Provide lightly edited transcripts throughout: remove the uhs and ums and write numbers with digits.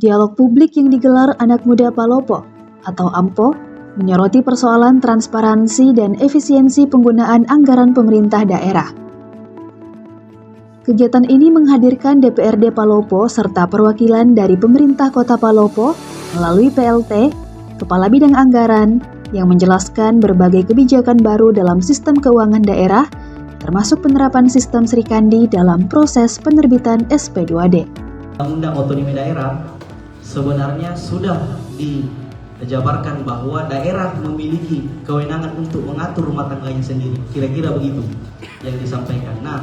Dialog publik yang digelar Anak Muda Palopo atau AMPO menyoroti persoalan transparansi dan efisiensi penggunaan anggaran pemerintah daerah. Kegiatan ini menghadirkan DPRD Palopo serta perwakilan dari pemerintah Kota Palopo melalui PLT, Kepala Bidang Anggaran, yang menjelaskan berbagai kebijakan baru dalam sistem keuangan daerah, termasuk penerapan sistem Srikandi dalam proses penerbitan SP2D. Undang-Undang Otonomi Daerah sebenarnya sudah dijabarkan bahwa daerah memiliki kewenangan untuk mengatur rumah tangganya sendiri. Kira-kira begitu yang disampaikan. Nah,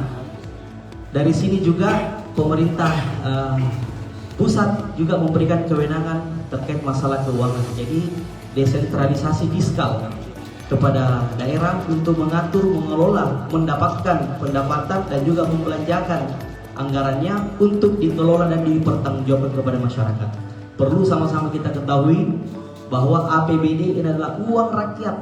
dari sini juga pemerintah pusat juga memberikan kewenangan terkait masalah keuangan. Jadi desentralisasi fiskal kepada daerah untuk mengatur, mengelola, mendapatkan pendapatan dan juga membelanjakan anggarannya untuk dikelola dan dipertanggungjawabkan kepada masyarakat. Perlu sama-sama kita ketahui bahwa APBD adalah uang rakyat.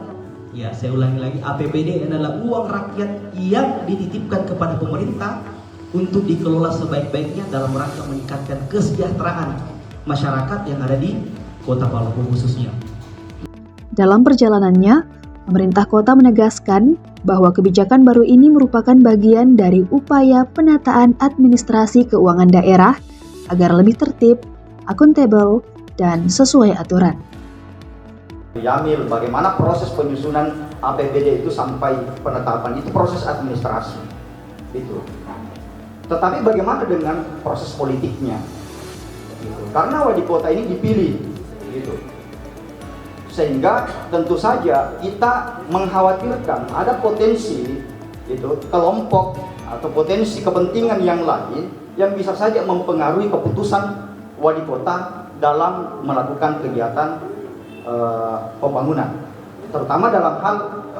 Ya, saya ulangi lagi, APBD adalah uang rakyat yang dititipkan kepada pemerintah untuk dikelola sebaik-baiknya dalam rangka meningkatkan kesejahteraan masyarakat yang ada di Kota Palopo khususnya. Dalam perjalanannya, pemerintah kota menegaskan bahwa kebijakan baru ini merupakan bagian dari upaya penataan administrasi keuangan daerah agar lebih tertib, akuntabel, dan sesuai aturan. Yamil, bagaimana proses penyusunan APBD itu sampai penetapan, itu proses administrasi. Gitu. Tetapi bagaimana dengan proses politiknya? Gitu. Karena wali kota ini dipilih. Gitu. Sehingga tentu saja kita mengkhawatirkan ada potensi gitu, kelompok atau potensi kepentingan yang lain yang bisa saja mempengaruhi keputusan wali kota dalam melakukan kegiatan pembangunan. Terutama dalam hal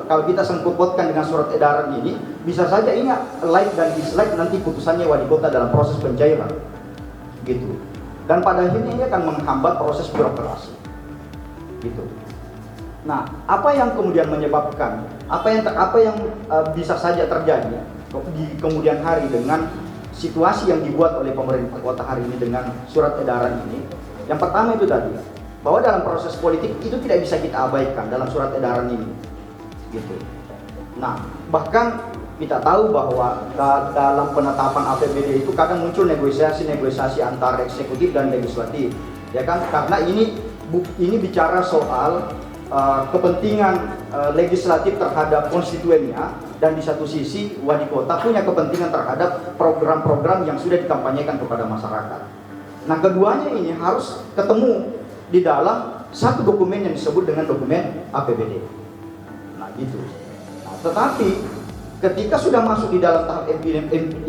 kalau kita sangkut-pautkan dengan surat edaran ini, bisa saja ini like dan dislike nanti putusannya wali kota dalam proses pencairan. Gitu. Dan pada akhirnya ini akan menghambat proses birokrasi. Gitu. Nah, apa yang kemudian menyebabkan, apa yang bisa saja terjadi di kemudian hari dengan situasi yang dibuat oleh pemerintah kota hari ini dengan surat edaran ini? Yang pertama itu tadi, bahwa dalam proses politik itu tidak bisa kita abaikan dalam surat edaran ini, gitu. Nah, bahkan kita tahu bahwa dalam penetapan APBD itu kadang muncul negosiasi antara eksekutif dan legislatif, ya kan? Karena ini bicara soal kepentingan legislatif terhadap konstituennya, dan di satu sisi wali kota punya kepentingan terhadap program-program yang sudah dikampanyekan kepada masyarakat. Nah, keduanya ini harus ketemu di dalam satu dokumen yang disebut dengan dokumen APBD. Nah, gitu. Nah, tetapi ketika sudah masuk di dalam tahap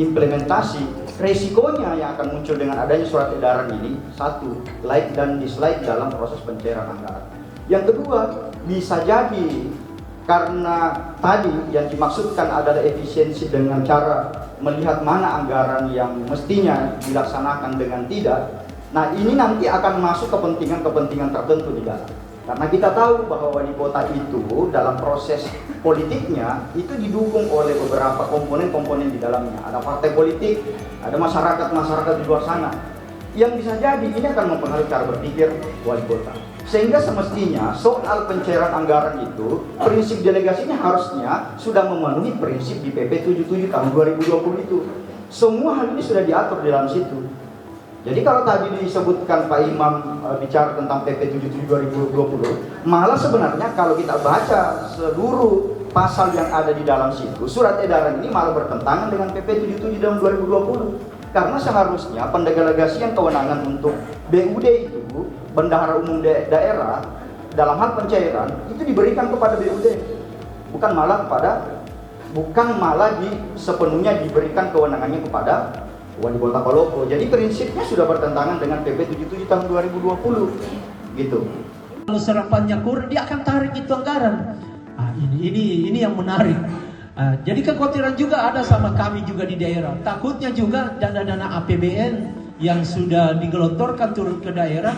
implementasi, resikonya yang akan muncul dengan adanya surat edaran ini, satu, like dan dislike dalam proses pencairan anggaran. Yang kedua, bisa jadi karena tadi yang dimaksudkan adalah efisiensi dengan cara melihat mana anggaran yang mestinya dilaksanakan dengan tidak. Nah, ini nanti akan masuk kepentingan-kepentingan tertentu di dalam. Karena kita tahu bahwa wali kota itu dalam proses politiknya itu didukung oleh beberapa komponen-komponen di dalamnya. Ada partai politik, ada masyarakat di luar sana. Yang bisa jadi ini akan mempengaruhi cara berpikir wali kota. Sehingga semestinya soal pencairan anggaran itu, prinsip delegasinya harusnya sudah memenuhi prinsip di PP 77 tahun 2020 itu. Semua hal ini sudah diatur di dalam situ. Jadi kalau tadi disebutkan Pak Imam bicara tentang PP 77 2020, malah sebenarnya kalau kita baca seluruh pasal yang ada di dalam situ, surat edaran ini malah bertentangan dengan PP 77 tahun 2020. Karena seharusnya pendelegasian kewenangan untuk BUD itu, Bendahara Umum Daerah, dalam hal pencairan itu diberikan kepada BUD, bukan malah sepenuhnya diberikan kewenangannya kepada wali kota Palopo. Jadi prinsipnya sudah bertentangan dengan PP 77 tahun 2020, gitu. Kalau serapannya kurang, dia akan tarik itu anggaran. Ini yang menarik. Jadi kekhawatiran juga ada sama kami juga di daerah. Takutnya juga dana-dana APBN yang sudah digelontorkan turun ke daerah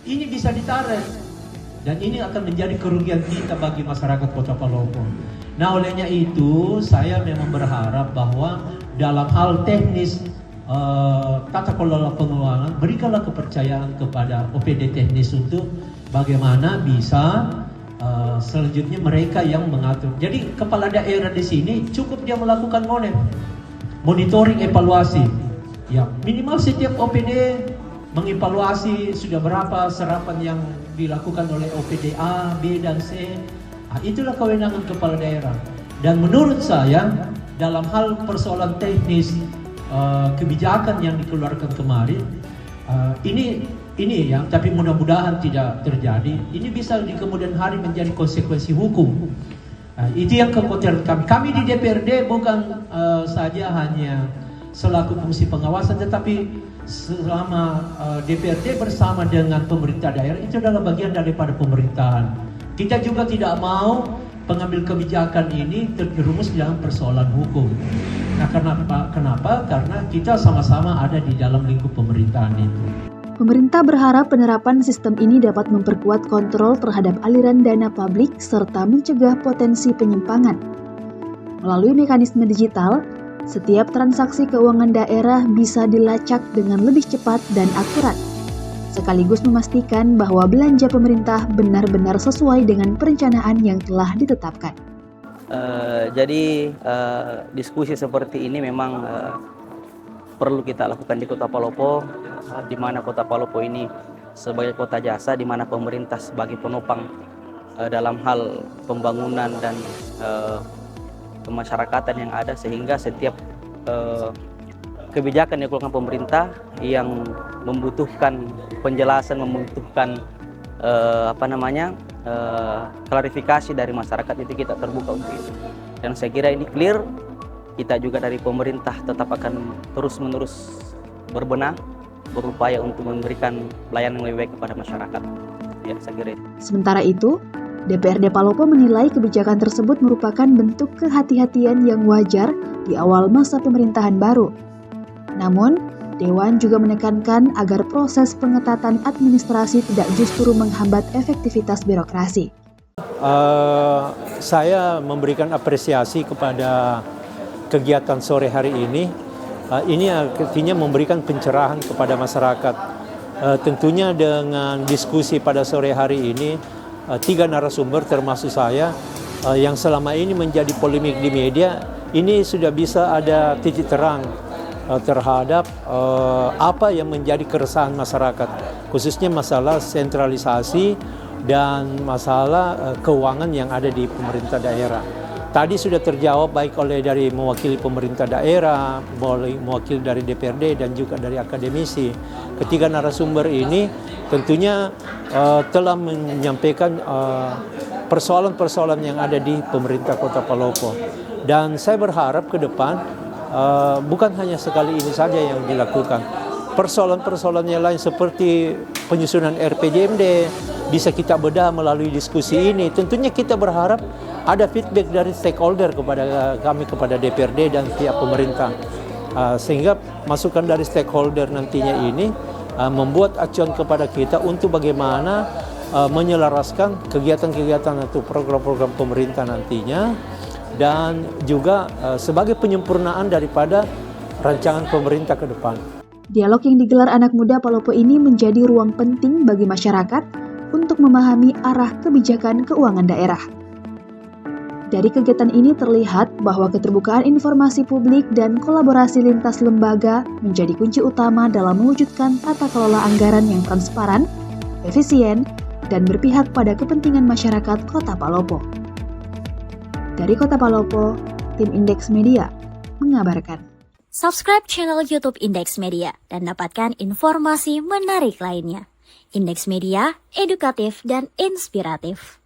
ini bisa ditarik, dan ini akan menjadi kerugian kita bagi masyarakat Kota Palopo. Nah, olehnya itu saya memang berharap bahwa dalam hal teknis tata kelola pengeluaran, berikanlah kepercayaan kepada OPD teknis untuk bagaimana bisa selanjutnya mereka yang mengatur. Jadi kepala daerah di sini cukup dia melakukan monitoring evaluasi. Ya, minimal setiap OPD mengevaluasi sudah berapa serapan yang dilakukan oleh OPD A, B, dan C. Itulah kewenangan kepala daerah. Dan menurut saya dalam hal persoalan teknis kebijakan yang dikeluarkan kemarin, ini ya, tapi mudah-mudahan tidak terjadi. Ini bisa di kemudian hari menjadi konsekuensi hukum. Itu yang kekhawatiran kami. Kami di DPRD bukan saja hanya selaku fungsi pengawasan, tetapi selama DPRD bersama dengan pemerintah daerah itu adalah bagian daripada pemerintahan. Kita juga tidak mau pengambil kebijakan ini terjerumus dalam persoalan hukum. Nah, kenapa? Karena kita sama-sama ada di dalam lingkup pemerintahan itu. Pemerintah berharap penerapan sistem ini dapat memperkuat kontrol terhadap aliran dana publik serta mencegah potensi penyimpangan. Melalui mekanisme digital, setiap transaksi keuangan daerah bisa dilacak dengan lebih cepat dan akurat, sekaligus memastikan bahwa belanja pemerintah benar-benar sesuai dengan perencanaan yang telah ditetapkan. Jadi diskusi seperti ini memang perlu kita lakukan di Kota Palopo, di mana Kota Palopo ini sebagai kota jasa, di mana pemerintah sebagai penopang dalam hal pembangunan dan kemasyarakatan yang ada, sehingga setiap kebijakan yang dikeluarkan pemerintah yang membutuhkan penjelasan, membutuhkan klarifikasi dari masyarakat, itu kita terbuka untuk itu. Dan saya kira ini clear. Kita juga dari pemerintah tetap akan terus-menerus berbenah, berupaya untuk memberikan pelayanan yang lebih baik kepada masyarakat. Ya, saya kira. Sementara itu, DPRD Palopo menilai kebijakan tersebut merupakan bentuk kehati-hatian yang wajar di awal masa pemerintahan baru. Namun, Dewan juga menekankan agar proses pengetatan administrasi tidak justru menghambat efektivitas birokrasi. Saya memberikan apresiasi kepada kegiatan sore hari ini. Ini artinya memberikan pencerahan kepada masyarakat. Tentunya dengan diskusi pada sore hari ini, 3 narasumber termasuk saya yang selama ini menjadi polemik di media, ini sudah bisa ada titik terang terhadap apa yang menjadi keresahan masyarakat, khususnya masalah sentralisasi dan masalah keuangan yang ada di pemerintah daerah. Tadi sudah terjawab baik oleh dari mewakili pemerintah daerah, mewakili dari DPRD dan juga dari akademisi. Ketiga narasumber ini tentunya telah menyampaikan persoalan-persoalan yang ada di pemerintah Kota Palopo. Dan saya berharap ke depan bukan hanya sekali ini saja yang dilakukan. Persoalan-persoalan yang lain seperti penyusunan RPJMD bisa kita bedah melalui diskusi ini. Tentunya kita berharap ada feedback dari stakeholder kepada kami, kepada DPRD dan pihak pemerintah. Sehingga masukan dari stakeholder nantinya ini membuat acuan kepada kita untuk bagaimana menyelaraskan kegiatan-kegiatan atau program-program pemerintah nantinya, dan juga sebagai penyempurnaan daripada rancangan pemerintah ke depan. Dialog yang digelar anak muda Palopo ini menjadi ruang penting bagi masyarakat untuk memahami arah kebijakan keuangan daerah. Dari kegiatan ini terlihat bahwa keterbukaan informasi publik dan kolaborasi lintas lembaga menjadi kunci utama dalam mewujudkan tata kelola anggaran yang transparan, efisien, dan berpihak pada kepentingan masyarakat Kota Palopo. Dari Kota Palopo, tim Indeks Media mengabarkan. Subscribe channel YouTube Indeks Media dan dapatkan informasi menarik lainnya. Indeks Media, edukatif dan inspiratif.